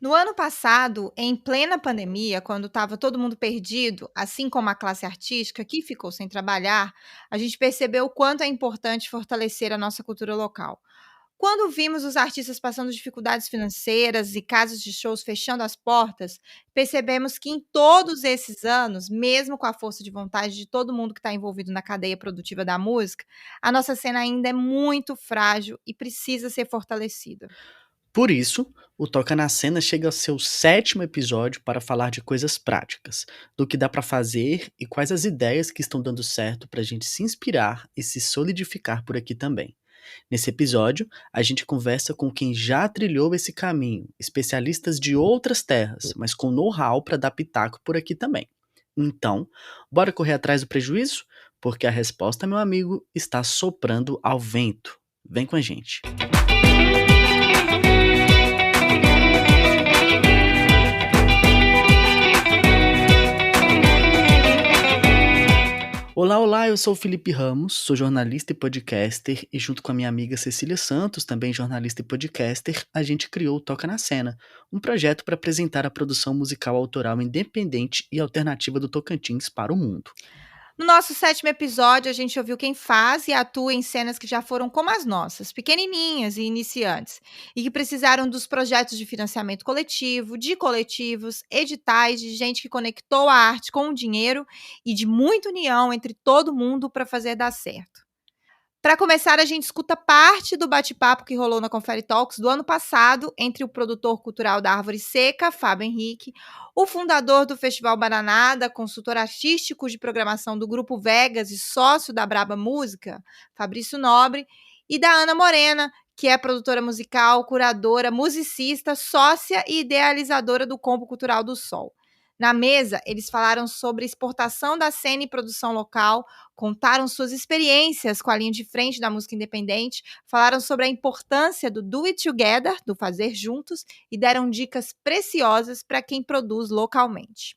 No ano passado, em plena pandemia, quando estava todo mundo perdido, assim como a classe artística que ficou sem trabalhar, a gente percebeu o quanto é importante fortalecer a nossa cultura local. Quando vimos os artistas passando dificuldades financeiras e casas de shows fechando as portas, percebemos que em todos esses anos, mesmo com a força de vontade de todo mundo que está envolvido na cadeia produtiva da música, a nossa cena ainda é muito frágil e precisa ser fortalecida. Por isso, o Toca na Cena chega ao seu sétimo episódio para falar de coisas práticas, do que dá para fazer e quais as ideias que estão dando certo para a gente se inspirar e se solidificar por aqui também. Nesse episódio, a gente conversa com quem já trilhou esse caminho, especialistas de outras terras, mas com know-how para dar pitaco por aqui também. Então, bora correr atrás do prejuízo? Porque a resposta, meu amigo, está soprando ao vento. Vem com a gente. Olá, olá, eu sou o Felipe Ramos, sou jornalista e podcaster e junto com a minha amiga Cecília Santos, também jornalista e podcaster, a gente criou o Toca na Cena, um projeto para apresentar a produção musical autoral independente e alternativa do Tocantins para o mundo. No nosso sétimo episódio, a gente ouviu quem faz e atua em cenas que já foram como as nossas, pequenininhas e iniciantes, e que precisaram dos projetos de financiamento coletivo, de coletivos, editais, de gente que conectou a arte com o dinheiro e de muita união entre todo mundo para fazer dar certo. Para começar, a gente escuta parte do bate-papo que rolou na Confere Talks do ano passado entre o produtor cultural da Árvore Seca, Fábio Henrique, o fundador do Festival Bananada, consultor artístico de programação do Grupo Vegas e sócio da Braba Música, Fabrício Nobre, e da Ana Morena, que é produtora musical, curadora, musicista, sócia e idealizadora do Combo Cultural do Sol. Na mesa, eles falaram sobre exportação da cena e produção local, contaram suas experiências com a linha de frente da música independente, falaram sobre a importância do do it together, do fazer juntos, e deram dicas preciosas para quem produz localmente.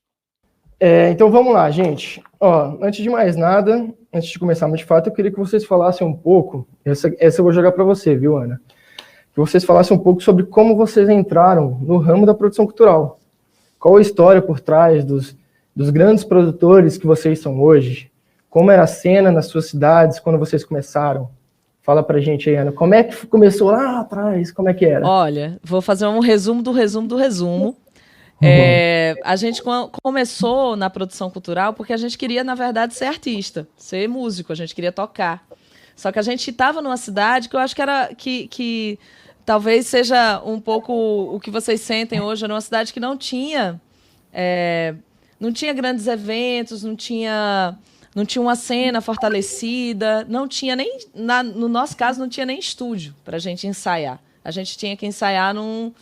Então vamos lá, gente. Antes de mais nada, antes de começarmos de fato, eu queria que vocês falassem um pouco, essa eu vou jogar para você, viu, Ana? Que vocês falassem um pouco sobre como vocês entraram no ramo da produção cultural. Qual a história por trás dos grandes produtores que vocês são hoje? Como era a cena nas suas cidades quando vocês começaram? Fala pra gente aí, Ana. Como é que começou lá atrás? Como é que era? Olha, vou fazer um resumo do resumo do resumo. A gente começou na produção cultural porque a gente queria, na verdade, ser artista, ser músico, a gente queria tocar. Só que a gente estava numa cidade que eu acho que era que talvez seja um pouco o que vocês sentem hoje, era uma cidade que não tinha grandes eventos, não tinha uma cena fortalecida, não tinha nem, no nosso caso, não tinha nem estúdio para a gente ensaiar. A gente tinha que ensaiar num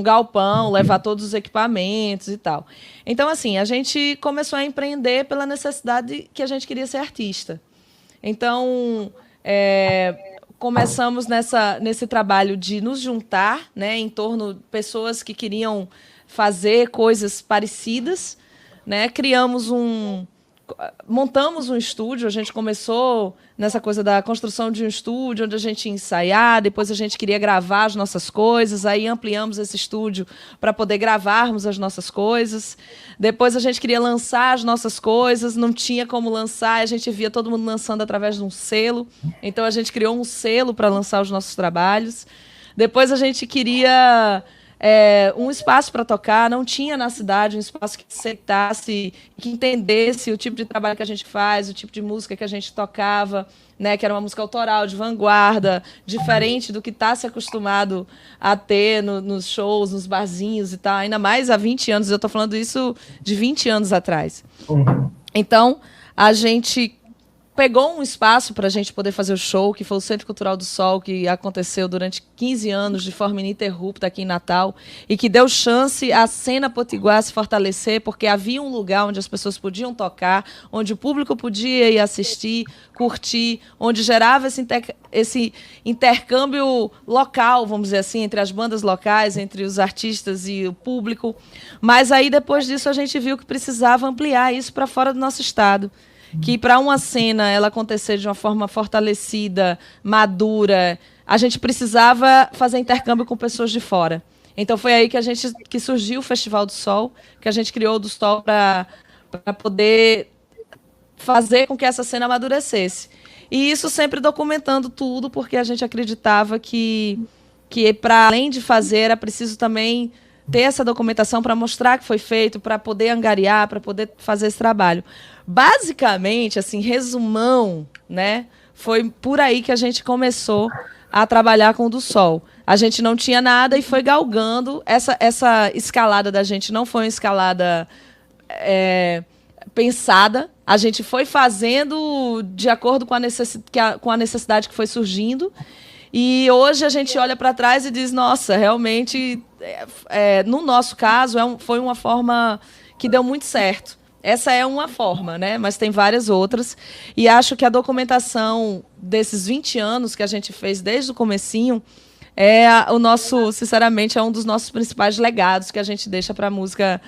galpão, levar todos os equipamentos e tal. Então, assim, a gente começou a empreender pela necessidade que a gente queria ser artista. Então, começamos nesse trabalho de nos juntar, né, em torno de pessoas que queriam fazer coisas parecidas, né? Montamos um estúdio, a gente começou nessa coisa da construção de um estúdio, onde a gente ia ensaiar, depois a gente queria gravar as nossas coisas, aí ampliamos esse estúdio para poder gravarmos as nossas coisas. Depois a gente queria lançar as nossas coisas, não tinha como lançar, a gente via todo mundo lançando através de um selo, então a gente criou um selo para lançar os nossos trabalhos. Depois a gente queria um espaço para tocar, não tinha na cidade um espaço que aceitasse, que entendesse o tipo de trabalho que a gente faz, o tipo de música que a gente tocava, né, que era uma música autoral, de vanguarda, diferente do que está se acostumado a ter nos shows, nos barzinhos e tal, ainda mais há 20 anos, eu estou falando isso de 20 anos atrás. Então, a gente pegou um espaço para a gente poder fazer o show, que foi o Centro Cultural do Sol, que aconteceu durante 15 anos de forma ininterrupta aqui em Natal, e que deu chance à cena potiguar se fortalecer, porque havia um lugar onde as pessoas podiam tocar, onde o público podia ir assistir, curtir, onde gerava esse intercâmbio local, vamos dizer assim, entre as bandas locais, entre os artistas e o público. Mas aí, depois disso, a gente viu que precisava ampliar isso para fora do nosso estado. Que para uma cena ela acontecer de uma forma fortalecida, madura, a gente precisava fazer intercâmbio com pessoas de fora. Então foi aí que surgiu o Festival do Sol, que a gente criou o do Sol para poder fazer com que essa cena amadurecesse. E isso sempre documentando tudo, porque a gente acreditava que para além de fazer, era preciso também ter essa documentação para mostrar que foi feito, para poder angariar, para poder fazer esse trabalho. Basicamente, assim, resumão, né? Foi por aí que a gente começou a trabalhar com o do Sol. A gente não tinha nada e foi galgando. Essa escalada da gente não foi uma escalada pensada. A gente foi fazendo de acordo com a necessidade que foi surgindo. E hoje a gente olha para trás e diz, nossa, realmente, no nosso caso, foi uma forma que deu muito certo. Essa é uma forma, né? Mas tem várias outras. E acho que a documentação desses 20 anos que a gente fez desde o comecinho sinceramente, é um dos nossos principais legados que a gente deixa para a música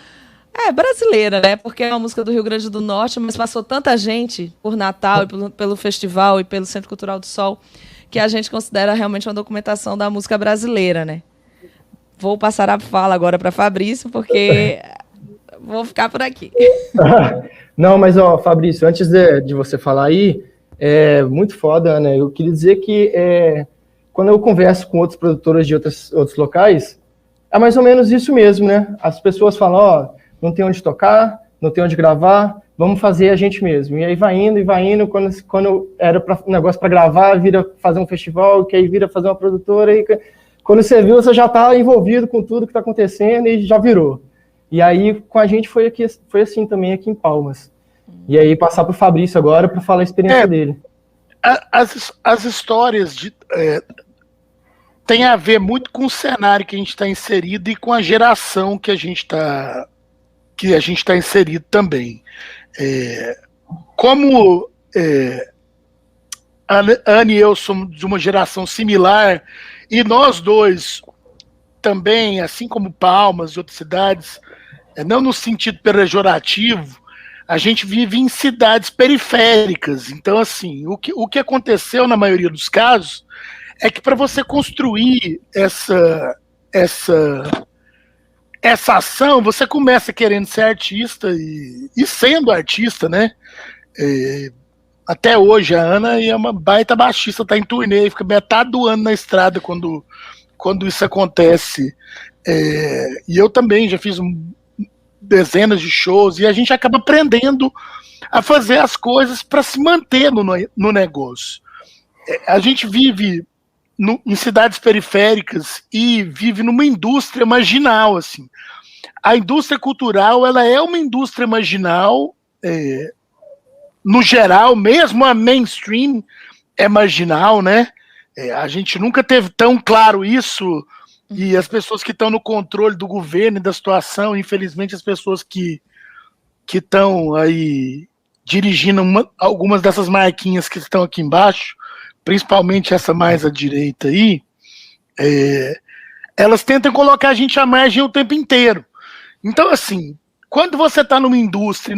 brasileira, né? Porque é uma música do Rio Grande do Norte, mas passou tanta gente por Natal, e pelo festival e pelo Centro Cultural do Sol, que a gente considera realmente uma documentação da música brasileira, né? Vou passar a fala agora para Fabrício, porque vou ficar por aqui. Não, mas, Fabrício, antes de você falar aí, é muito foda, né? Eu queria dizer que quando eu converso com outros produtores de outros locais, é mais ou menos isso mesmo, né? As pessoas falam, não tem onde tocar, não tem onde gravar, vamos fazer a gente mesmo. E aí vai indo, quando era um negócio para gravar, vira fazer um festival, que aí vira fazer uma produtora, e quando você viu, você já está envolvido com tudo que está acontecendo e já virou. E aí, com a gente, foi assim também aqui em Palmas. E aí, passar para o Fabrício agora para falar a experiência dele. As histórias tem a ver muito com o cenário que a gente está inserido e com a geração que a gente está inserido também. Como a Ana e eu somos de uma geração similar, e nós dois também, assim como Palmas e outras cidades, não no sentido pejorativo, a gente vive em cidades periféricas. Então, assim, o que aconteceu na maioria dos casos é que para você construir essa ação, você começa querendo ser artista e sendo artista, né? Até hoje a Ana é uma baita baixista, tá em turnê, fica metade do ano na estrada quando isso acontece. E eu também já fiz dezenas de shows, e a gente acaba aprendendo a fazer as coisas para se manter no negócio. A gente vive em cidades periféricas e vive numa indústria marginal, assim. A indústria cultural, ela é uma indústria marginal, no geral, mesmo a mainstream é marginal, né? A gente nunca teve tão claro isso, e as pessoas que estão no controle do governo e da situação, infelizmente as pessoas que estão aí dirigindo algumas dessas marquinhas que estão aqui embaixo, principalmente essa mais à direita aí, elas tentam colocar a gente à margem o tempo inteiro. Então, assim, quando você está numa indústria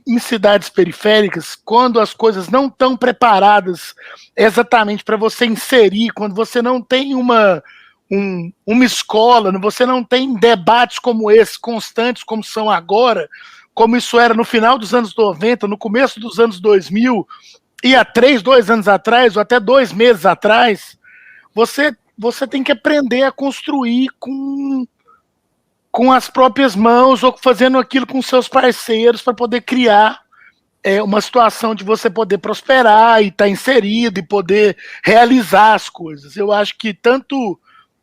em cidades periféricas, quando as coisas não estão preparadas exatamente para você inserir, quando você não tem uma escola, você não tem debates como esse, constantes como são agora, como isso era no final dos anos 90, no começo dos anos 2000, e há 2 anos atrás, ou até 2 meses atrás, você tem que aprender a construir com as próprias mãos, ou fazendo aquilo com seus parceiros, para poder criar uma situação de você poder prosperar e estar inserido e poder realizar as coisas. Eu acho que tanto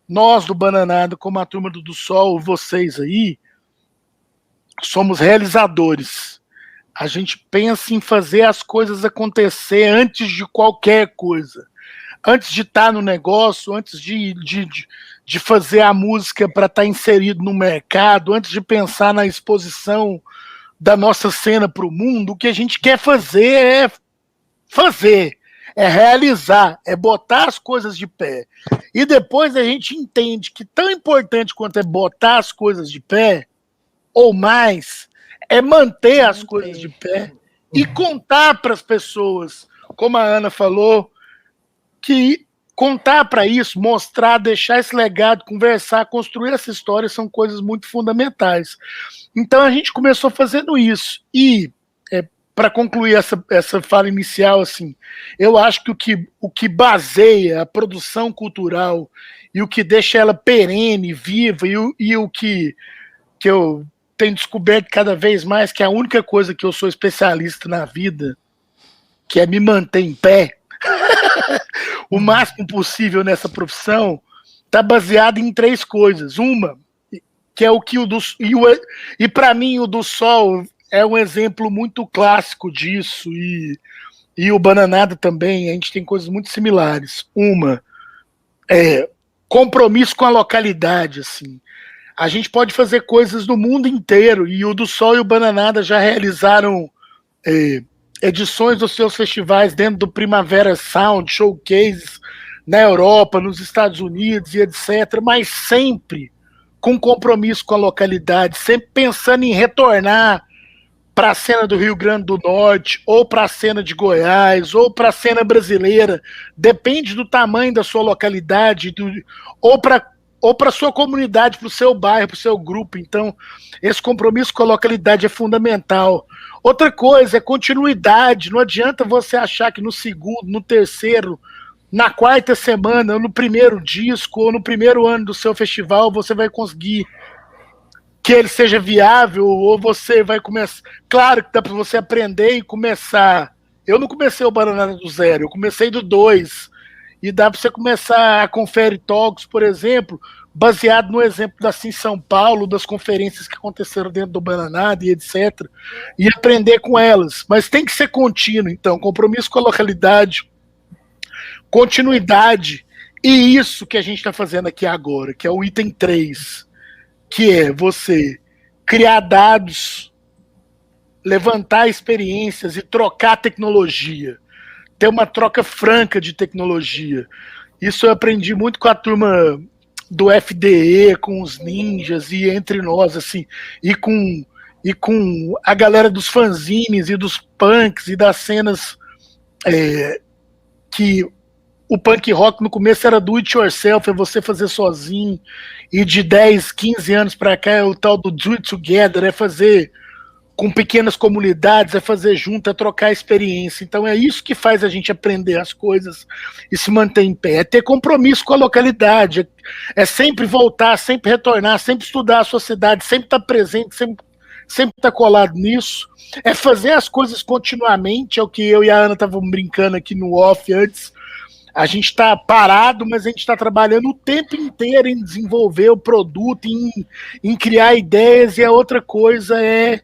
nós do Bananada como a turma do Sol, vocês aí, somos realizadores. A gente pensa em fazer as coisas acontecer antes de qualquer coisa. Antes de estar no negócio, antes de fazer a música para estar inserido no mercado, antes de pensar na exposição da nossa cena para o mundo, o que a gente quer fazer, é realizar, é botar as coisas de pé. E depois a gente entende que tão importante quanto é botar as coisas de pé, ou mais, é manter as coisas de pé e contar para as pessoas, como a Ana falou, que contar para isso, mostrar, deixar esse legado, conversar, construir essa história são coisas muito fundamentais. Então a gente começou fazendo isso. E para concluir essa fala inicial, assim, eu acho que o que baseia a produção cultural e o que deixa ela perene, viva, e o que eu tenho descoberto cada vez mais, que é a única coisa que eu sou especialista na vida, que é me manter em pé, o máximo possível nessa profissão, está baseado em 3 coisas. Uma, que é o que e para mim o do Sol é um exemplo muito clássico disso, e o Bananada também, a gente tem coisas muito similares. Uma, compromisso com a localidade, assim. A gente pode fazer coisas no mundo inteiro, e o do Sol e o Bananada já realizaram edições dos seus festivais dentro do Primavera Sound, showcases na Europa, nos Estados Unidos e etc., mas sempre com compromisso com a localidade, sempre pensando em retornar para a cena do Rio Grande do Norte, ou para a cena de Goiás, ou para a cena brasileira, depende do tamanho da sua localidade, ou para a sua comunidade, para o seu bairro, para o seu grupo. Então, esse compromisso com a localidade é fundamental. Outra coisa é continuidade. Não adianta você achar que no segundo, no terceiro, na quarta semana, ou no primeiro disco, ou no primeiro ano do seu festival, você vai conseguir que ele seja viável, ou você vai começar. Claro que dá para você aprender e começar. Eu não comecei o Bananada do 0, eu comecei do 2. E dá para você começar a Confere Talks, por exemplo, baseado no exemplo da Sim São Paulo, das conferências que aconteceram dentro do Bananada e etc. E aprender com elas. Mas tem que ser contínuo, então, compromisso com a localidade, continuidade, e isso que a gente está fazendo aqui agora, que é o item 3, que é você criar dados, levantar experiências e trocar tecnologia. Ter uma troca franca de tecnologia. Isso eu aprendi muito com a turma do FDE, com os ninjas e entre nós, assim, e com a galera dos fanzines e dos punks e das cenas que o punk rock no começo era do it yourself, é você fazer sozinho, e de 10, 15 anos para cá é o tal do do it together, é fazer com pequenas comunidades, é fazer junto, é trocar experiência. Então é isso que faz a gente aprender as coisas e se manter em pé, é ter compromisso com a localidade, é sempre voltar, sempre retornar, sempre estudar a sua cidade, sempre estar presente, sempre estar colado nisso, é fazer as coisas continuamente, é o que eu e a Ana estavam brincando aqui no off antes. A gente está parado, mas a gente está trabalhando o tempo inteiro em desenvolver o produto, em criar ideias, e a outra coisa é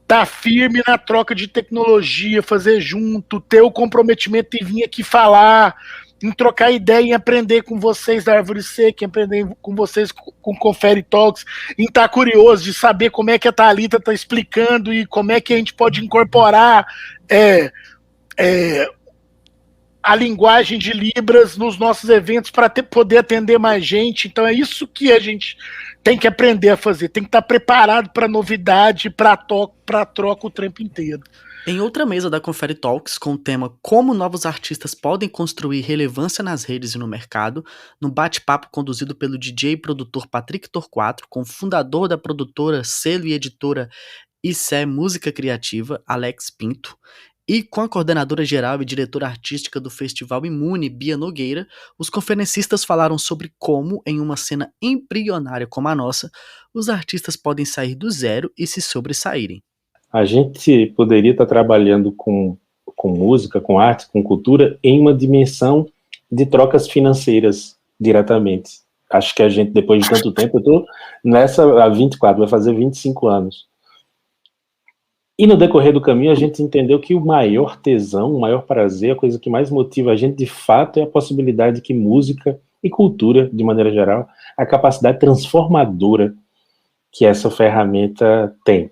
estar firme na troca de tecnologia, fazer junto, ter o comprometimento em vir aqui falar, em trocar ideia, em aprender com vocês da Árvore Seca, em aprender com vocês com Confere Talks, em estar curioso de saber como é que a Thalita está explicando e como é que a gente pode incorporar a linguagem de Libras nos nossos eventos para poder atender mais gente. Então é isso que a gente tem que aprender a fazer, tem que estar preparado para novidade, para troca o tempo inteiro. Em outra mesa da Confere Talks, com o tema Como novos artistas podem construir relevância nas redes e no mercado, no bate-papo conduzido pelo DJ e produtor Patrick Torquato, com o fundador da produtora, selo e editora Issé Música Criativa, Alex Pinto, e com a coordenadora geral e diretora artística do Festival Imune, Bia Nogueira, os conferencistas falaram sobre como, em uma cena embrionária como a nossa, os artistas podem sair do zero e se sobressaírem. A gente poderia estar trabalhando com música, com arte, com cultura, em uma dimensão de trocas financeiras diretamente. Acho que a gente, depois de tanto tempo, eu estou nessa há 24, vai fazer 25 anos. E no decorrer do caminho a gente entendeu que o maior tesão, o maior prazer, a coisa que mais motiva a gente de fato é a possibilidade que música e cultura, de maneira geral, a capacidade transformadora que essa ferramenta tem.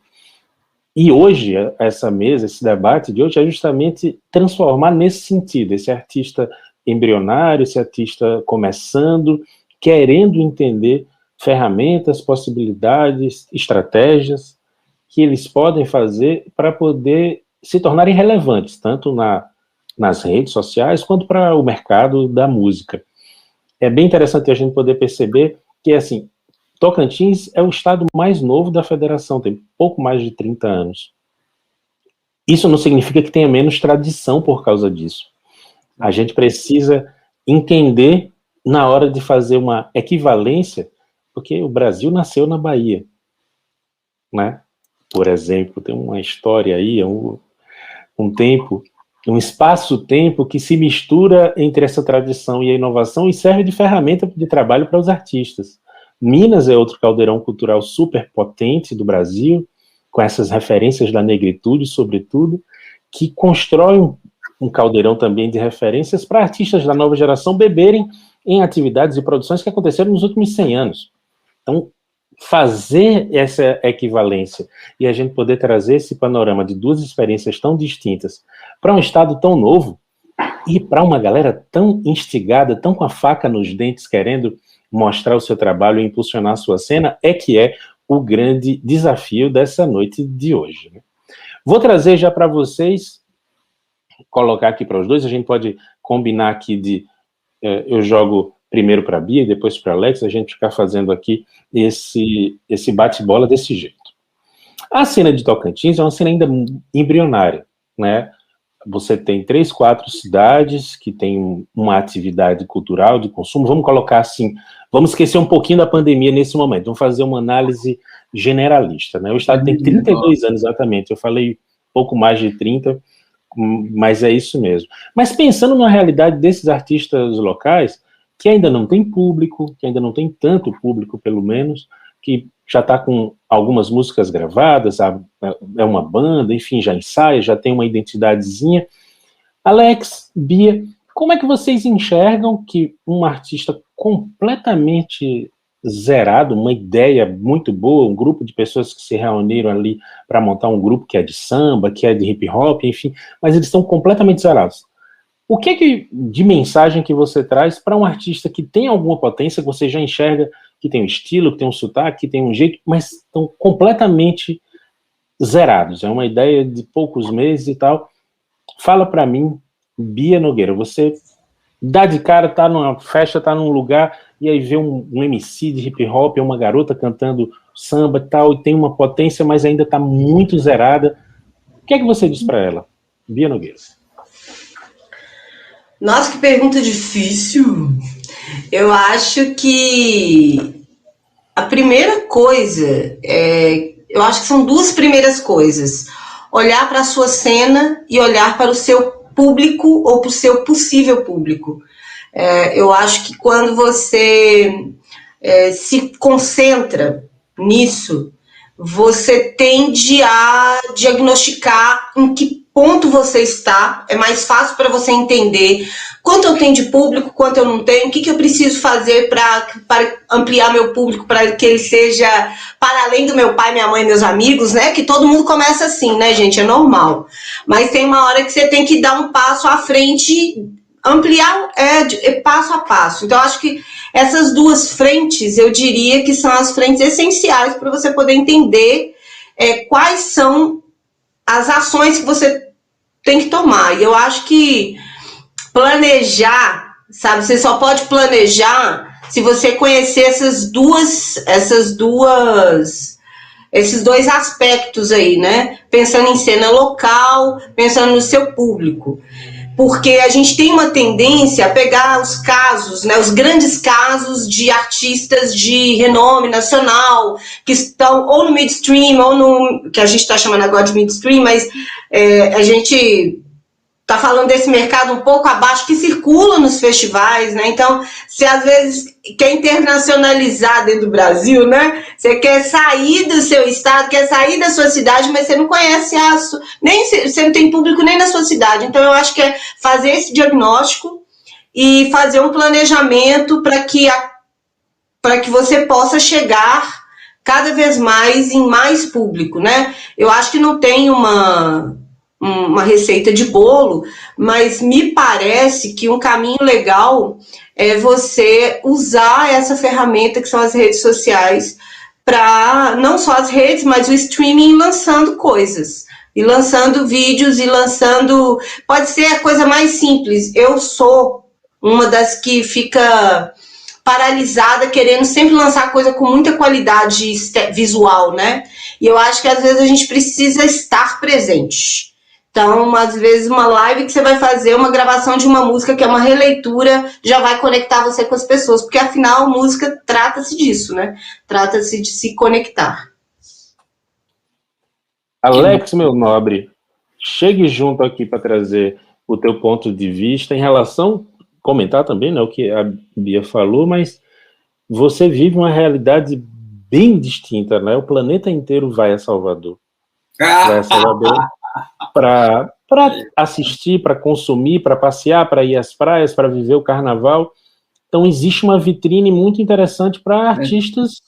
E hoje, essa mesa, esse debate de hoje é justamente transformar nesse sentido, esse artista embrionário, esse artista começando, querendo entender ferramentas, possibilidades, estratégias que eles podem fazer para poder se tornarem relevantes, tanto na nas redes sociais, quanto para o mercado da música. É bem interessante a gente poder perceber que, assim, Tocantins é o estado mais novo da federação, tem pouco mais de 30 anos. Isso não significa que tenha menos tradição por causa disso. A gente precisa entender na hora de fazer uma equivalência, porque o Brasil nasceu na Bahia, né? Por exemplo, tem uma história aí, um espaço-tempo que se mistura entre essa tradição e a inovação e serve de ferramenta de trabalho para os artistas. Minas é outro caldeirão cultural super potente do Brasil, com essas referências da negritude, sobretudo, que constrói um caldeirão também de referências para artistas da nova geração beberem em atividades e produções que aconteceram nos últimos 100 anos. Então, fazer essa equivalência e a gente poder trazer esse panorama de duas experiências tão distintas para um estado tão novo e para uma galera tão instigada, tão com a faca nos dentes, querendo mostrar o seu trabalho e impulsionar a sua cena, que é o grande desafio dessa noite de hoje, né? Vou trazer já para vocês, colocar aqui para os dois, a gente pode combinar aqui eu jogo primeiro para a Bia e depois para a Alex, a gente ficar fazendo aqui esse bate-bola desse jeito. A cena de Tocantins é uma cena ainda embrionária, né? Você tem 3, 4 cidades que têm uma atividade cultural de consumo, vamos colocar assim, vamos esquecer um pouquinho da pandemia nesse momento, vamos fazer uma análise generalista, né? O estado tem 32 anos exatamente, eu falei pouco mais de 30, mas é isso mesmo. Mas pensando na realidade desses artistas locais, que ainda não tem público, que ainda não tem tanto público, pelo menos, que já está com algumas músicas gravadas, é uma banda, enfim, já ensaia, já tem uma identidadezinha. Alex, Bia, como é que vocês enxergam que um artista completamente zerado, uma ideia muito boa, um grupo de pessoas que se reuniram ali para montar um grupo que é de samba, que é de hip hop, enfim, mas eles estão completamente zerados. O que de mensagem que você traz para um artista que tem alguma potência, que você já enxerga que tem um estilo, que tem um sotaque, que tem um jeito, mas estão completamente zerados? É uma ideia de poucos meses e tal. Fala para mim, Bia Nogueira, você dá de cara, tá numa festa, tá num lugar, e aí vê um MC de hip hop, uma garota cantando samba e tal, e tem uma potência, mas ainda tá muito zerada. O que é que você diz para ela? Bia Nogueira. Nossa, que pergunta difícil. Eu acho que a primeira coisa, eu acho que são duas primeiras coisas. Olhar para a sua cena e olhar para o seu público ou para o seu possível público. Eu acho que quando você se concentra nisso, você tende a diagnosticar em que ponto você está, é mais fácil para você entender quanto eu tenho de público, quanto eu não tenho, o que eu preciso fazer para ampliar meu público, para que ele seja para além do meu pai, minha mãe, meus amigos, né? Que todo mundo começa assim, né, gente? É normal. Mas tem uma hora que você tem que dar um passo à frente, ampliar passo a passo. Então, eu acho que essas duas frentes, eu diria que são as frentes essenciais para você poder entender quais são as ações que você tem que tomar. E eu acho que planejar, sabe, você só pode planejar se você conhecer esses dois aspectos aí, né? Pensando em cena local, pensando no seu público. Porque a gente tem uma tendência a pegar os casos, né, os grandes casos de artistas de renome nacional, que estão ou no midstream, ou no que a gente está chamando agora de midstream, mas a gente está falando desse mercado um pouco abaixo, que circula nos festivais, né? Então, você às vezes quer internacionalizar dentro do Brasil, né? Você quer sair do seu estado, quer sair da sua cidade, mas você não conhece você não tem público nem na sua cidade. Então, eu acho que é fazer esse diagnóstico e fazer um planejamento para que você possa chegar cada vez mais em mais público, né? Eu acho que não tem uma receita de bolo, mas me parece que um caminho legal é você usar essa ferramenta que são as redes sociais para, não só as redes, mas o streaming lançando coisas, E lançando vídeos e lançando... Pode ser a coisa mais simples. Eu sou uma das que fica paralisada, querendo sempre lançar coisa com muita qualidade visual, né? E eu acho que às vezes a gente precisa estar presente. Então, às vezes, uma live que você vai fazer, uma gravação de uma música que é uma releitura, já vai conectar você com as pessoas, porque afinal, música trata-se disso, né? Trata-se de se conectar. Alex, meu nobre, chegue junto aqui para trazer o teu ponto de vista em relação, comentar também, né, o que a Bia falou, mas você vive uma realidade bem distinta, né? O planeta inteiro vai a Salvador. Vai a Salvador para assistir, para consumir, para passear, para ir às praias, para viver o carnaval. Então existe uma vitrine muito interessante para artistas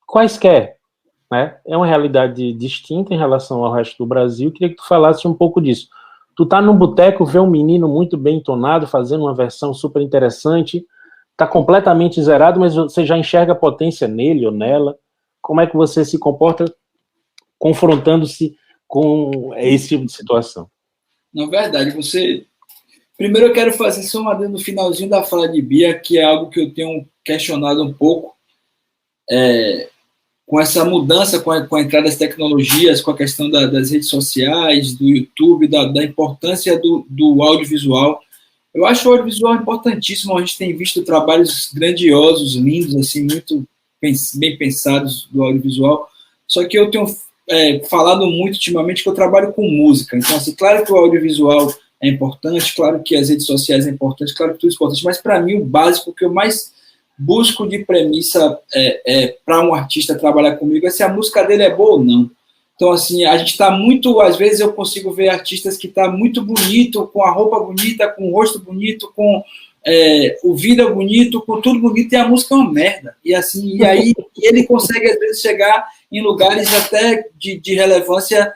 quaisquer, né? É uma realidade distinta em relação ao resto do Brasil. Queria que tu falasse um pouco disso. Tu tá num boteco, vê um menino muito bem entonado, fazendo uma versão super interessante, tá completamente zerado, mas você já enxerga a potência nele ou nela. Como é que você se comporta confrontando-se com esse tipo de situação? Na verdade, primeiro eu quero fazer só uma adendo no finalzinho da fala de Bia, que é algo que eu tenho questionado um pouco, com essa mudança, com a entrada das tecnologias, com a questão das redes sociais, do YouTube, da importância do audiovisual. Eu acho o audiovisual importantíssimo, a gente tem visto trabalhos grandiosos, lindos, assim, muito bem pensados do audiovisual, só que eu tenho falado muito ultimamente que eu trabalho com música, então, assim, claro que o audiovisual é importante, claro que as redes sociais é importante, claro que tudo é importante, mas para mim o básico, que eu mais busco de premissa para um artista trabalhar comigo é se a música dele é boa ou não. Então, assim, a gente está muito... Às vezes eu consigo ver artistas que estão muito bonito, com a roupa bonita, com o rosto bonito, com o vídeo bonito, com tudo bonito, e a música é uma merda. E, assim, aí ele consegue, às vezes, chegar em lugares até de relevância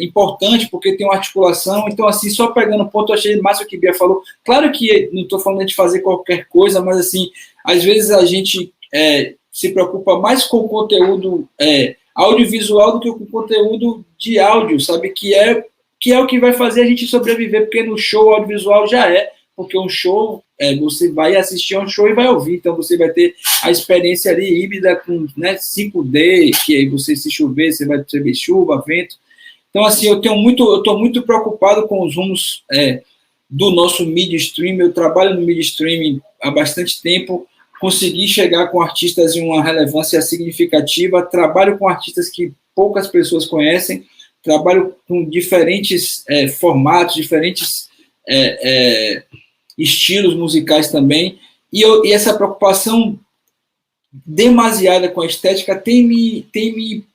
importante, porque tem uma articulação. Então, assim, só pegando o ponto, eu achei massa o que a Bia falou. Claro que não estou falando de fazer qualquer coisa, mas, assim, às vezes a gente se preocupa mais com o conteúdo audiovisual do que com o conteúdo de áudio, sabe? Que é o que vai fazer a gente sobreviver, porque no show audiovisual já porque um show, você vai assistir a um show e vai ouvir, então você vai ter a experiência ali híbrida com 5D, que aí você, se chover, você vai receber chuva, vento. Então, assim, eu estou muito preocupado com os rumos do nosso media stream. Eu trabalho no media streaming há bastante tempo, consegui chegar com artistas em uma relevância significativa, trabalho com artistas que poucas pessoas conhecem, trabalho com diferentes formatos, diferentes estilos musicais também, e essa preocupação demasiada com a estética tem me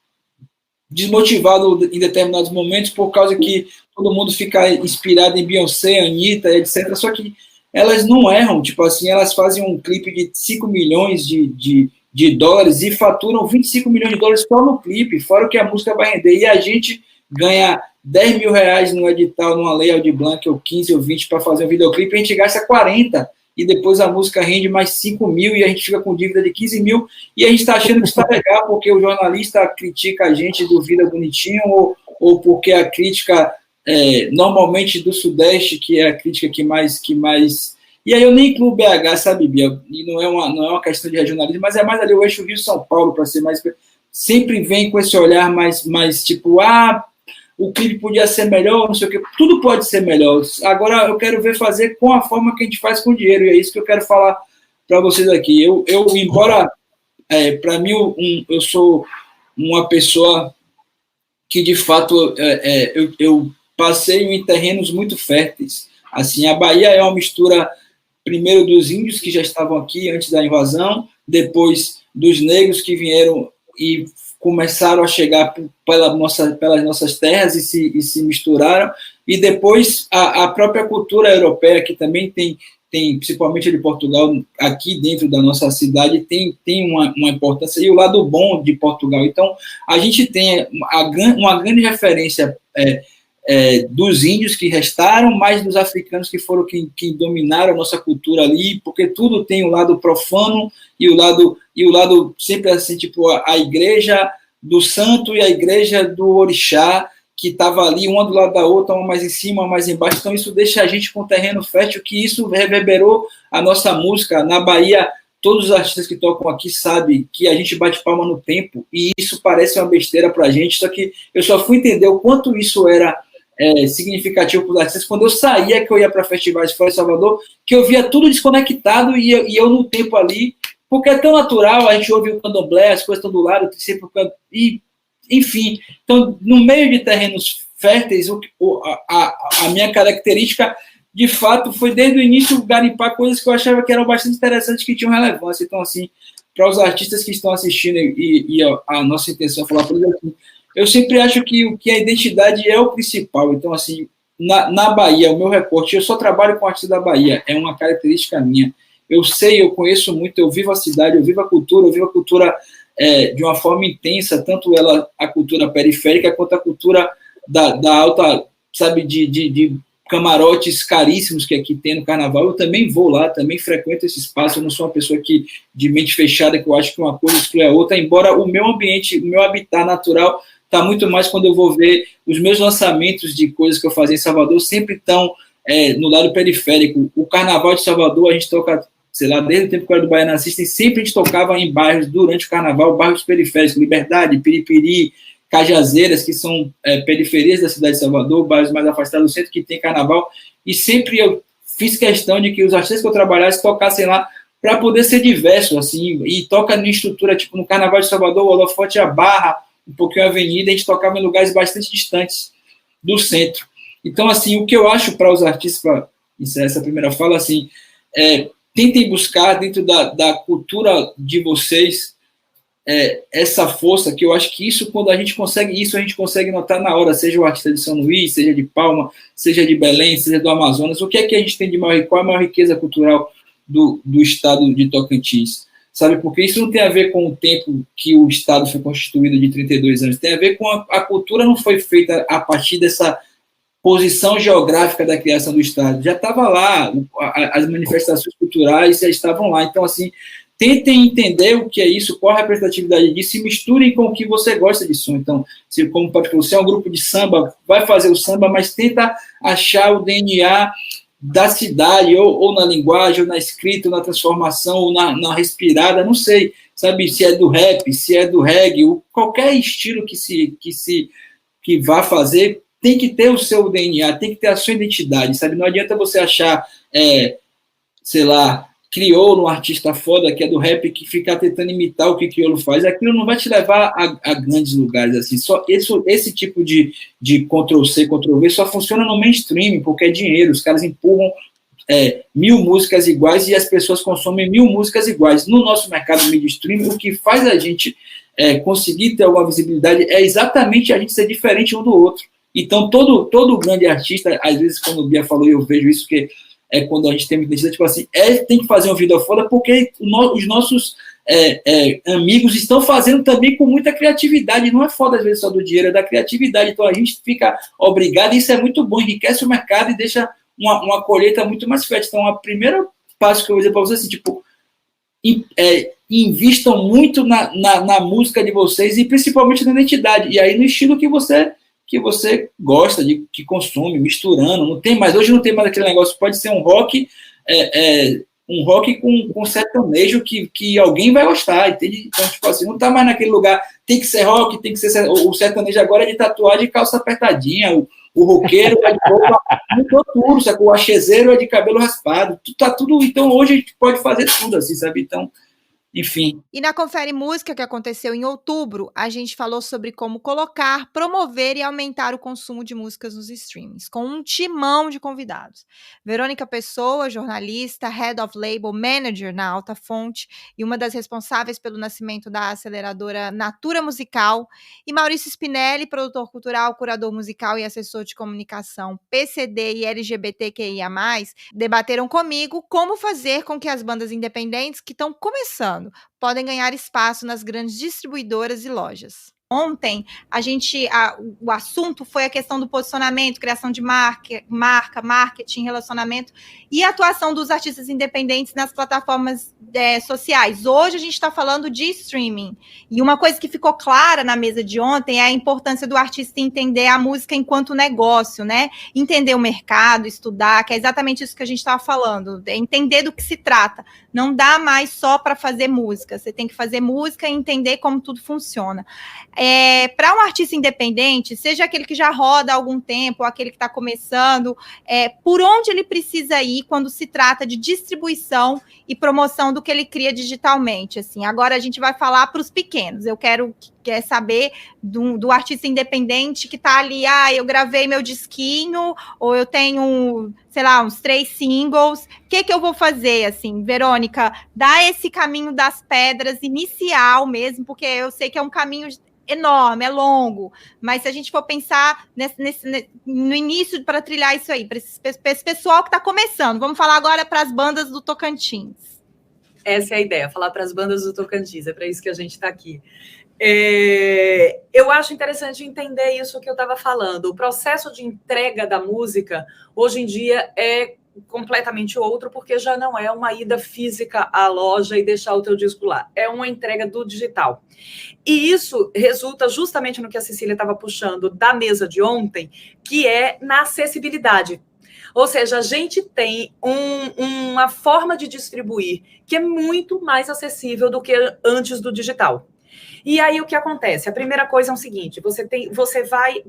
desmotivado em determinados momentos, por causa que todo mundo fica inspirado em Beyoncé, Anitta, etc. Só que elas não erram, tipo assim, elas fazem um clipe de 5 milhões de dólares e faturam 25 milhões de dólares só no clipe, fora o que a música vai render, e a gente ganha 10 mil reais no edital, numa lei Aldir Blanc, ou 15 ou 20 para fazer um videoclipe, a gente gasta 40, e depois a música rende mais 5 mil, e a gente fica com dívida de 15 mil, e a gente está achando que está legal, porque o jornalista critica a gente do Vida Bonitinho, ou porque a crítica, normalmente do Sudeste, que é a crítica que mais... E aí eu nem incluo BH, sabe, Bia? E não é uma questão de regionalismo, mas é mais ali o eixo Rio-São Paulo, para ser mais... Sempre vem com esse olhar mais tipo, o clipe podia ser melhor, não sei o quê. Tudo pode ser melhor. Agora eu quero ver fazer com a forma que a gente faz com o dinheiro, e é isso que eu quero falar para vocês aqui. Eu embora, para mim, eu sou uma pessoa que, de fato, eu passeio em terrenos muito férteis. Assim, a Bahia é uma mistura, primeiro, dos índios que já estavam aqui antes da invasão, depois dos negros que vieram e começaram a chegar pelas nossas terras e se misturaram, e depois a própria cultura europeia, que também tem, principalmente de Portugal, aqui dentro da nossa cidade, tem uma importância, e o lado bom de Portugal. Então, a gente tem uma grande referência dos índios que restaram, mais dos africanos que foram que dominaram a nossa cultura ali, porque tudo tem o lado profano e o lado sempre assim, tipo a igreja do santo e a igreja do orixá, que estava ali, uma do lado da outra, uma mais em cima, uma mais embaixo. Então isso deixa a gente com terreno fértil, que isso reverberou a nossa música. Na Bahia, todos os artistas que tocam aqui sabem que a gente bate palma no tempo, e isso parece uma besteira para a gente, só que eu só fui entender o quanto isso era significativo para os artistas quando eu saía, que eu ia para festivais fora de Salvador, que eu via tudo desconectado e eu no tempo ali, porque é tão natural, a gente ouve o candomblé, as coisas estão do lado, sempre, e, enfim, então no meio de terrenos férteis, a minha característica de fato foi desde o início garimpar coisas que eu achava que eram bastante interessantes, que tinham relevância. Então, assim, para os artistas que estão assistindo e a nossa intenção é falar por eles aqui, eu sempre acho que a identidade é o principal. Então, assim, na Bahia, o meu recorte, eu só trabalho com artistas da Bahia, é uma característica minha. Eu sei, eu conheço muito, eu vivo a cidade, eu vivo a cultura de uma forma intensa, tanto a cultura periférica, quanto a cultura da alta, sabe, de camarotes caríssimos que aqui tem no carnaval. Eu também vou lá, também frequento esse espaço. Eu não sou uma pessoa de mente fechada, que eu acho que uma coisa exclui a outra, embora o meu ambiente, o meu habitat natural está muito mais quando eu vou ver os meus lançamentos de coisas que eu fazia em Salvador, sempre estão no lado periférico. O carnaval de Salvador, a gente toca, sei lá, desde o tempo que eu era do Baiana System, sempre a gente tocava em bairros, durante o carnaval, bairros periféricos, Liberdade, Piripiri, Cajazeiras, que são periferias da cidade de Salvador, bairros mais afastados do centro, que tem carnaval, e sempre eu fiz questão de que os artistas que eu trabalhasse tocassem lá para poder ser diverso, assim, e toca em estrutura, tipo, no Carnaval de Salvador, o holofote a Barra, um pouquinho a Avenida, a gente tocava em lugares bastante distantes do centro. Então, assim, o que eu acho para os artistas, para encerrar essa primeira fala, assim, tentem buscar dentro da cultura de vocês essa força, que eu acho que isso, quando a gente consegue notar na hora, seja o artista de São Luís, seja de Palma, seja de Belém, seja do Amazonas, o que é que a gente tem de maior, qual é a maior riqueza cultural do estado de Tocantins, sabe, porque isso não tem a ver com o tempo que o estado foi constituído de 32 anos, tem a ver com a cultura não foi feita a partir dessa posição geográfica da criação do estado, já estava lá, as manifestações culturais já estavam lá, então assim, tentem entender o que é isso, qual a representatividade disso, e misturem com o que você gosta de som. Então, se como você é um grupo de samba, vai fazer o samba, mas tenta achar o DNA da cidade, ou na linguagem, ou na escrita, ou na transformação, ou na respirada, não sei, sabe, se é do rap, se é do reggae, ou qualquer estilo que vá fazer, tem que ter o seu DNA, tem que ter a sua identidade, sabe, não adianta você achar, sei lá, crioulo, um artista foda que é do rap, que fica tentando imitar o que crioulo faz, aquilo não vai te levar a grandes lugares, assim, só esse tipo de Ctrl-C, Ctrl-V só funciona no mainstream, porque é dinheiro, os caras empurram 1000 músicas iguais e as pessoas consomem 1000 músicas iguais. No nosso mercado mídia streaming, o que faz a gente conseguir ter alguma visibilidade é exatamente a gente ser diferente um do outro. Então, todo grande artista, às vezes, quando o Bia falou, eu vejo isso, que quando a gente tem uma identidade, tipo assim, tem que fazer uma vida foda, porque os nossos amigos estão fazendo também com muita criatividade, não é foda às vezes só do dinheiro, é da criatividade, então a gente fica obrigado, e isso é muito bom, enriquece o mercado e deixa uma colheita muito mais fértil. Então, o primeiro passo que eu vou dizer para vocês, assim, tipo, invistam muito na música de vocês, e principalmente na identidade, e aí no estilo que você gosta, que consome, misturando, hoje não tem mais aquele negócio, pode ser um rock, um rock com sertanejo que alguém vai gostar, entende? Então, tipo assim, não tá mais naquele lugar, tem que ser rock, tem que ser, o sertanejo agora é de tatuagem e calça apertadinha, o roqueiro é de roupa, mudou tudo, sabe? O achezeiro é de cabelo raspado, tá tudo, então hoje a gente pode fazer tudo, assim, sabe? Então, enfim. E na Confere Música, que aconteceu em outubro, a gente falou sobre como colocar, promover e aumentar o consumo de músicas nos streamings, com um timão de convidados. Verônica Pessoa, jornalista, Head of Label Manager na Alta Fonte e uma das responsáveis pelo nascimento da aceleradora Natura Musical, e Maurício Spinelli, produtor cultural, curador musical e assessor de comunicação PCD e LGBTQIA+, debateram comigo como fazer com que as bandas independentes que estão começando podem ganhar espaço nas grandes distribuidoras e lojas. ontem, o assunto foi a questão do posicionamento, criação de marca, marketing, relacionamento e atuação dos artistas independentes nas plataformas sociais. Hoje a gente está falando de streaming. E uma coisa que ficou clara na mesa de ontem é a importância do artista entender a música enquanto negócio, né? Entender o mercado, estudar, que é exatamente isso que a gente estava falando, entender do que se trata. Não dá mais só para fazer música, você tem que fazer música e entender como tudo funciona. Para um artista independente, seja aquele que já roda há algum tempo, ou aquele que está começando, por onde ele precisa ir quando se trata de distribuição e promoção do que ele cria digitalmente. Assim. Agora a gente vai falar para os pequenos. Eu quero saber do artista independente que está ali, eu gravei meu disquinho, ou eu tenho, sei lá, uns 3 singles. O que eu vou fazer, assim, Verônica? Dá esse caminho das pedras inicial mesmo, porque eu sei que é um caminho enorme, é longo, mas se a gente for pensar no início para trilhar isso aí, para esse pessoal que está começando, vamos falar agora para as bandas do Tocantins. Essa é a ideia, falar para as bandas do Tocantins, é para isso que a gente está aqui. Eu acho interessante entender isso que eu estava falando. O processo de entrega da música, hoje em dia, é completamente outro, porque já não é uma ida física à loja e deixar o teu disco lá. É uma entrega do digital. E isso resulta justamente no que a Cecília estava puxando da mesa de ontem, que é na acessibilidade. Ou seja, a gente tem uma forma de distribuir que é muito mais acessível do que antes do digital. E aí o que acontece? A primeira coisa é o seguinte,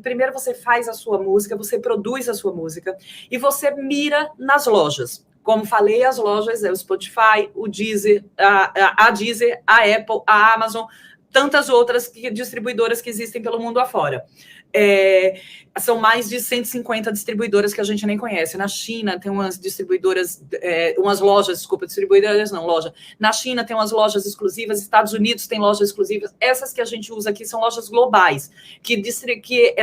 primeiro você faz a sua música, você produz a sua música e você mira nas lojas. Como falei, as lojas é o Spotify, o Deezer, a Deezer, a Apple, a Amazon, tantas outras distribuidoras que existem pelo mundo afora. São mais de 150 distribuidoras que a gente nem conhece. Na China tem umas distribuidoras, distribuidoras não, loja. Na China tem umas lojas exclusivas, Estados Unidos tem lojas exclusivas. Essas que a gente usa aqui são lojas globais, que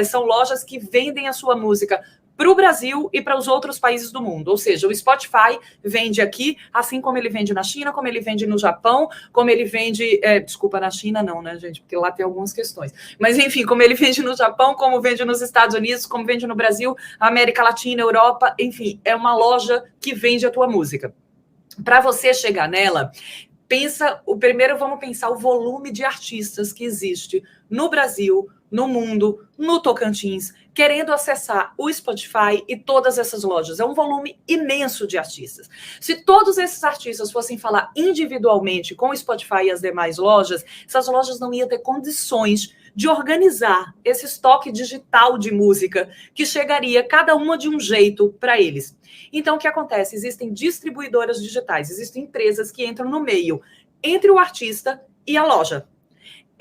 são lojas que vendem a sua música para o Brasil e para os outros países do mundo. Ou seja, o Spotify vende aqui, assim como ele vende na China, como ele vende no Japão, como ele vende... desculpa, na China não, né, gente? Porque lá tem algumas questões. Mas, enfim, como ele vende no Japão, como vende nos Estados Unidos, como vende no Brasil, América Latina, Europa, enfim, é uma loja que vende a tua música. Para você chegar nela, primeiro vamos pensar o volume de artistas que existe no Brasil, no mundo, no Tocantins, querendo acessar o Spotify e todas essas lojas. É um volume imenso de artistas. Se todos esses artistas fossem falar individualmente com o Spotify e as demais lojas, essas lojas não iam ter condições de organizar esse estoque digital de música que chegaria cada uma de um jeito para eles. Então, o que acontece? Existem distribuidoras digitais, existem empresas que entram no meio entre o artista e a loja.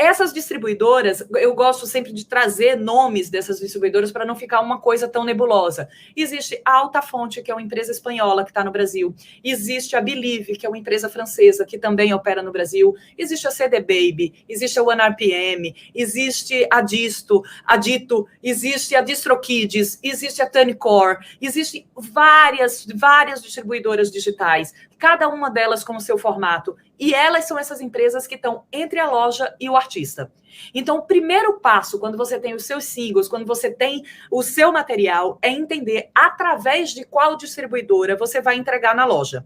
Essas distribuidoras, eu gosto sempre de trazer nomes dessas distribuidoras para não ficar uma coisa tão nebulosa. Existe a Altafonte, que é uma empresa espanhola que está no Brasil. Existe a Believe, que é uma empresa francesa que também opera no Brasil. Existe a CD Baby, existe a OneRPM, existe a Dito, existe a DistroKids, existe a TuneCore, existem várias distribuidoras digitais, cada uma delas com o seu formato. E elas são essas empresas que estão entre a loja e o artista. Então, o primeiro passo, quando você tem os seus singles, quando você tem o seu material, é entender através de qual distribuidora você vai entregar na loja.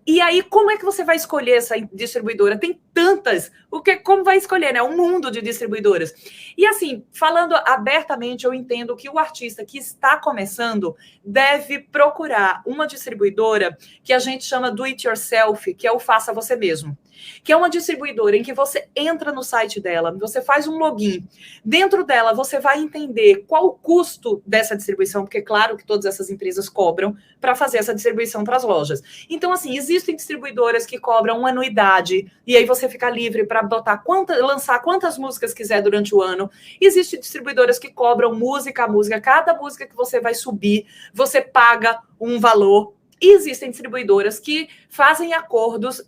E aí, como é que você vai escolher essa distribuidora? Tem tantas. Como vai escolher, né? Um mundo de distribuidoras. E assim, falando abertamente, eu entendo que o artista que está começando deve procurar uma distribuidora que a gente chama do it yourself, que é o faça você mesmo. Que é uma distribuidora em que você entra no site dela, você faz um login. Dentro dela, você vai entender qual o custo dessa distribuição, porque claro que todas essas empresas cobram para fazer essa distribuição para as lojas. Então, assim, existem distribuidoras que cobram uma anuidade, e aí você fica livre para lançar quantas músicas quiser durante o ano. Existem distribuidoras que cobram música a música. Cada música que você vai subir, você paga um valor. E existem distribuidoras que fazem acordos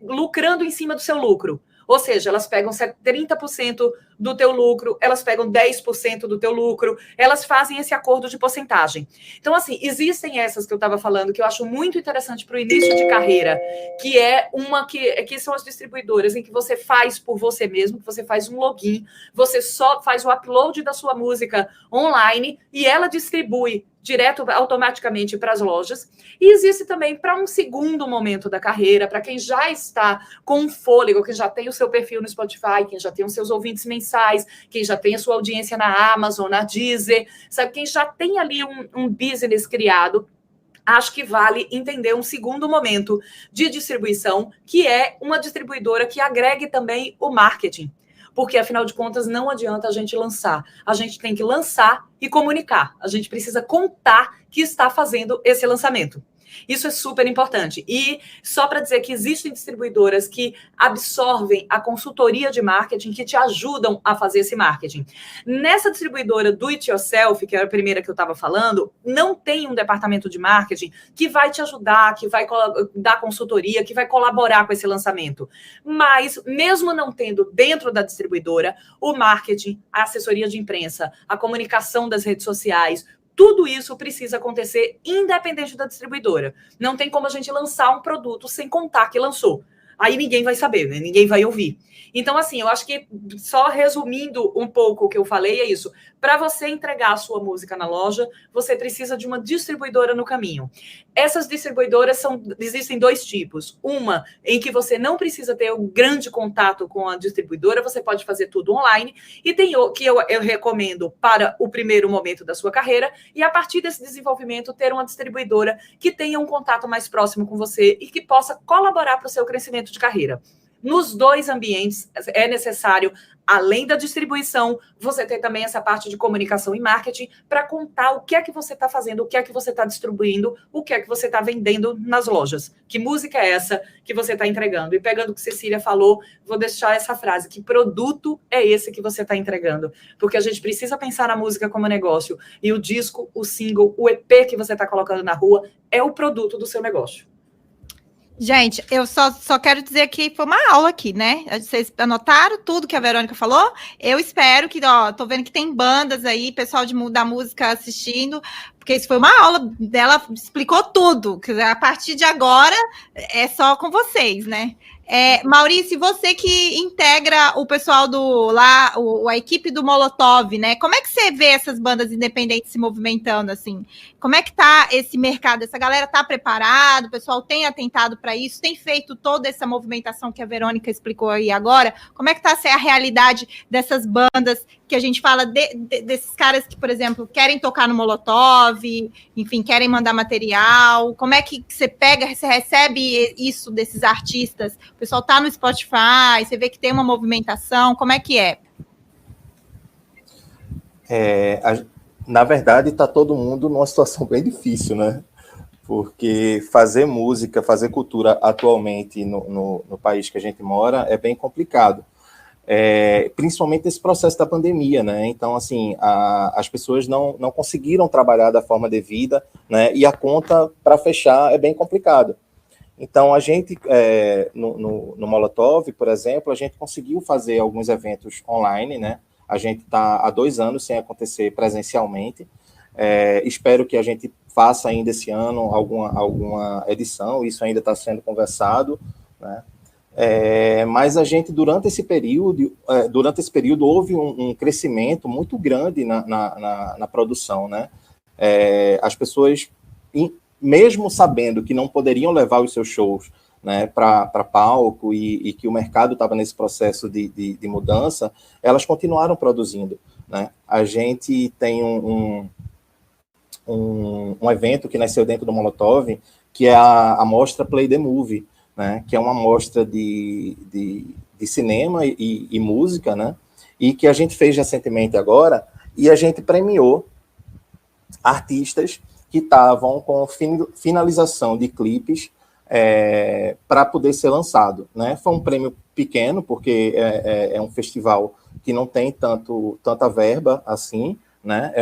lucrando em cima do seu lucro. Ou seja, elas pegam 30% do teu lucro, elas pegam 10% do teu lucro, elas fazem esse acordo de porcentagem. Então, assim, existem essas que eu estava falando, que eu acho muito interessante para o início de carreira, que é uma que são as distribuidoras, em que você faz por você mesmo, que você faz um login, você só faz o upload da sua música online e ela distribui direto, automaticamente para as lojas. E existe também para um segundo momento da carreira, para quem já está com fôlego, quem já tem o seu perfil no Spotify, quem já tem os seus ouvintes mensais, quem já tem a sua audiência na Amazon, na Deezer, sabe? Quem já tem ali um business criado, acho que vale entender um segundo momento de distribuição, que é uma distribuidora que agregue também o marketing. Porque, afinal de contas, não adianta a gente lançar. A gente tem que lançar e comunicar. A gente precisa contar que está fazendo esse lançamento. Isso é super importante. E só para dizer que existem distribuidoras que absorvem a consultoria de marketing, que te ajudam a fazer esse marketing. Nessa distribuidora do It Yourself, que era a primeira que eu estava falando, não tem um departamento de marketing que vai te ajudar, que vai dar consultoria, que vai colaborar com esse lançamento. Mas, mesmo não tendo dentro da distribuidora, o marketing, a assessoria de imprensa, a comunicação das redes sociais, tudo isso precisa acontecer independente da distribuidora. Não tem como a gente lançar um produto sem contar que lançou. Aí ninguém vai saber, né? Ninguém vai ouvir. Então, assim, eu acho que, só resumindo um pouco o que eu falei, é isso. Para você entregar a sua música na loja, você precisa de uma distribuidora no caminho. Essas distribuidoras existem dois tipos. Uma em que você não precisa ter um grande contato com a distribuidora, você pode fazer tudo online. E tem o que eu recomendo para o primeiro momento da sua carreira, e a partir desse desenvolvimento, ter uma distribuidora que tenha um contato mais próximo com você e que possa colaborar para o seu crescimento de carreira. Nos dois ambientes é necessário, além da distribuição, você ter também essa parte de comunicação e marketing para contar o que é que você está fazendo, o que é que você está distribuindo, o que é que você está vendendo nas lojas. Que música é essa que você está entregando? E pegando o que Cecília falou, vou deixar essa frase, que produto é esse que você está entregando? Porque a gente precisa pensar na música como negócio. E o disco, o single, o EP que você está colocando na rua é o produto do seu negócio. Gente, eu só quero dizer que foi uma aula aqui, né? Vocês anotaram tudo que a Verônica falou? Eu espero que, ó, tô vendo que tem bandas aí, pessoal da música assistindo, porque isso foi uma aula dela, explicou tudo. A partir de agora é só com vocês, né? Maurício, você que integra o pessoal a equipe do Molotov, né? Como é que você vê essas bandas independentes se movimentando assim? Como é que tá esse mercado? Essa galera tá preparada? O pessoal tem atentado para isso? Tem feito toda essa movimentação que a Verônica explicou aí agora? Como é que tá a realidade dessas bandas que a gente fala desses caras que, por exemplo, querem tocar no Molotov, enfim, querem mandar material? Como é que você recebe isso desses artistas? O pessoal tá no Spotify, você vê que tem uma movimentação, como é que é? Na verdade, está todo mundo numa situação bem difícil, né? Porque fazer música, fazer cultura atualmente no país que a gente mora é bem complicado. Principalmente esse processo da pandemia, né? Então, assim, as pessoas não conseguiram trabalhar da forma devida, né? E a conta para fechar é bem complicado. Então, a gente, no Molotov, por exemplo, a gente conseguiu fazer alguns eventos online, né? A gente está há 2 anos sem acontecer presencialmente. Espero que a gente faça ainda esse ano alguma edição, isso ainda está sendo conversado, né? Mas a gente, durante esse período houve um crescimento muito grande na produção, né? As pessoas, mesmo sabendo que não poderiam levar os seus shows, né, para palco e que o mercado estava nesse processo de mudança, elas continuaram produzindo, né? A gente tem um evento que nasceu dentro do Molotov, que é a mostra Play the Movie, né, que é uma mostra de cinema e música, né, e que a gente fez recentemente agora, e a gente premiou artistas que estavam com finalização de clipes para poder ser lançado, né? Foi um prêmio pequeno, porque é um festival que não tem tanta verba assim, né?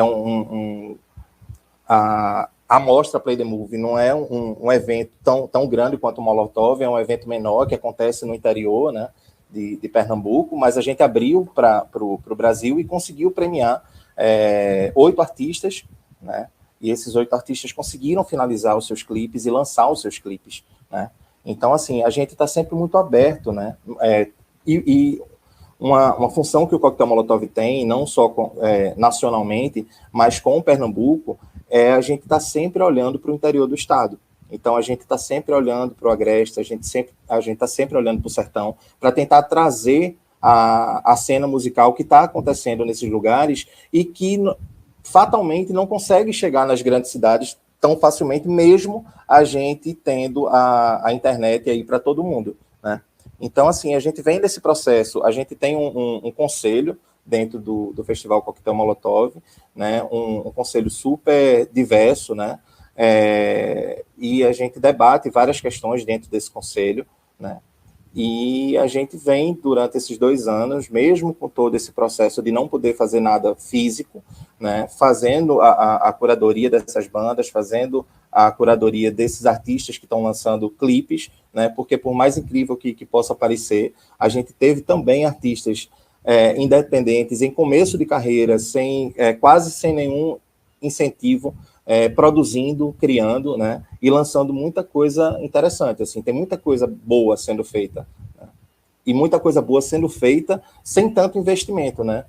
A mostra Play the Movie não é um evento tão grande quanto o Molotov, é um evento menor que acontece no interior, né? de Pernambuco, mas a gente abriu para o Brasil e conseguiu premiar 8 artistas, né? E esses 8 artistas conseguiram finalizar os seus clipes e lançar os seus clipes, né? Então, assim, a gente está sempre muito aberto, né? E uma função que o Coquetel Molotov tem, não só nacionalmente, mas com o Pernambuco, a gente está sempre olhando para o interior do estado. Então, a gente está sempre olhando para o Agreste, a gente está sempre olhando para o Sertão, para tentar trazer a cena musical que está acontecendo nesses lugares e que fatalmente não consegue chegar nas grandes cidades tão facilmente, mesmo a gente tendo a internet aí para todo mundo, né? Então, assim, a gente vem desse processo, a gente tem um conselho dentro do Festival Coquetel Molotov, né? Um conselho super diverso, né? E a gente debate várias questões dentro desse conselho, né? E a gente vem, durante esses 2 anos, mesmo com todo esse processo de não poder fazer nada físico, né, fazendo a curadoria dessas bandas, fazendo a curadoria desses artistas que estão lançando clipes, né, porque por mais incrível que possa parecer, a gente teve também artistas independentes em começo de carreira, quase sem nenhum incentivo, produzindo, criando, né, e lançando muita coisa interessante. Assim, tem muita coisa boa sendo feita, né, e muita coisa boa sendo feita sem tanto investimento, né?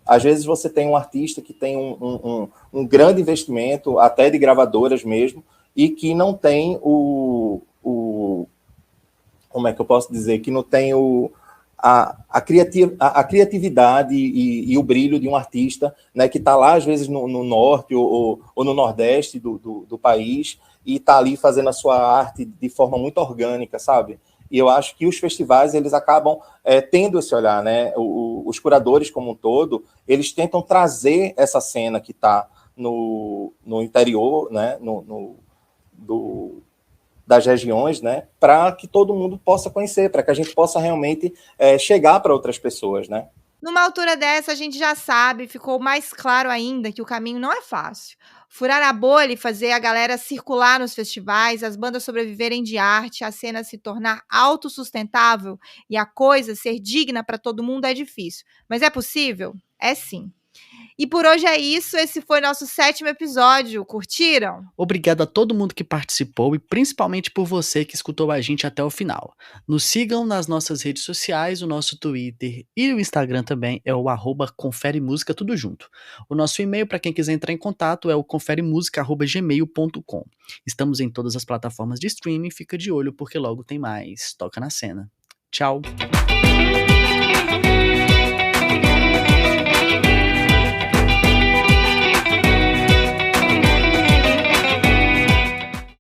Às vezes você tem um artista que tem um grande investimento, até de gravadoras mesmo, e que não tem como é que eu posso dizer? Que não tem a criatividade e o brilho de um artista, né, que está lá, às vezes, no norte ou no nordeste do país, e está ali fazendo a sua arte de forma muito orgânica, sabe? E eu acho que os festivais, eles acabam tendo esse olhar, né? Os curadores, como um todo, eles tentam trazer essa cena que está no interior, né, das regiões, né, para que todo mundo possa conhecer, para que a gente possa realmente chegar para outras pessoas, né? Numa altura dessa, a gente já sabe, ficou mais claro ainda que o caminho não é fácil. Furar a bolha e fazer a galera circular nos festivais, as bandas sobreviverem de arte, a cena se tornar autossustentável e a coisa ser digna para todo mundo é difícil. Mas é possível? É sim. E por hoje é isso, esse foi nosso 7º episódio. Curtiram? Obrigado a todo mundo que participou e principalmente por você que escutou a gente até o final. Nos sigam nas nossas redes sociais, o nosso Twitter e o Instagram também é o @conferemusica, tudo junto. O nosso e-mail para quem quiser entrar em contato é o conferemusica@gmail.com. Estamos em todas as plataformas de streaming, fica de olho porque logo tem mais. Toca na cena. Tchau!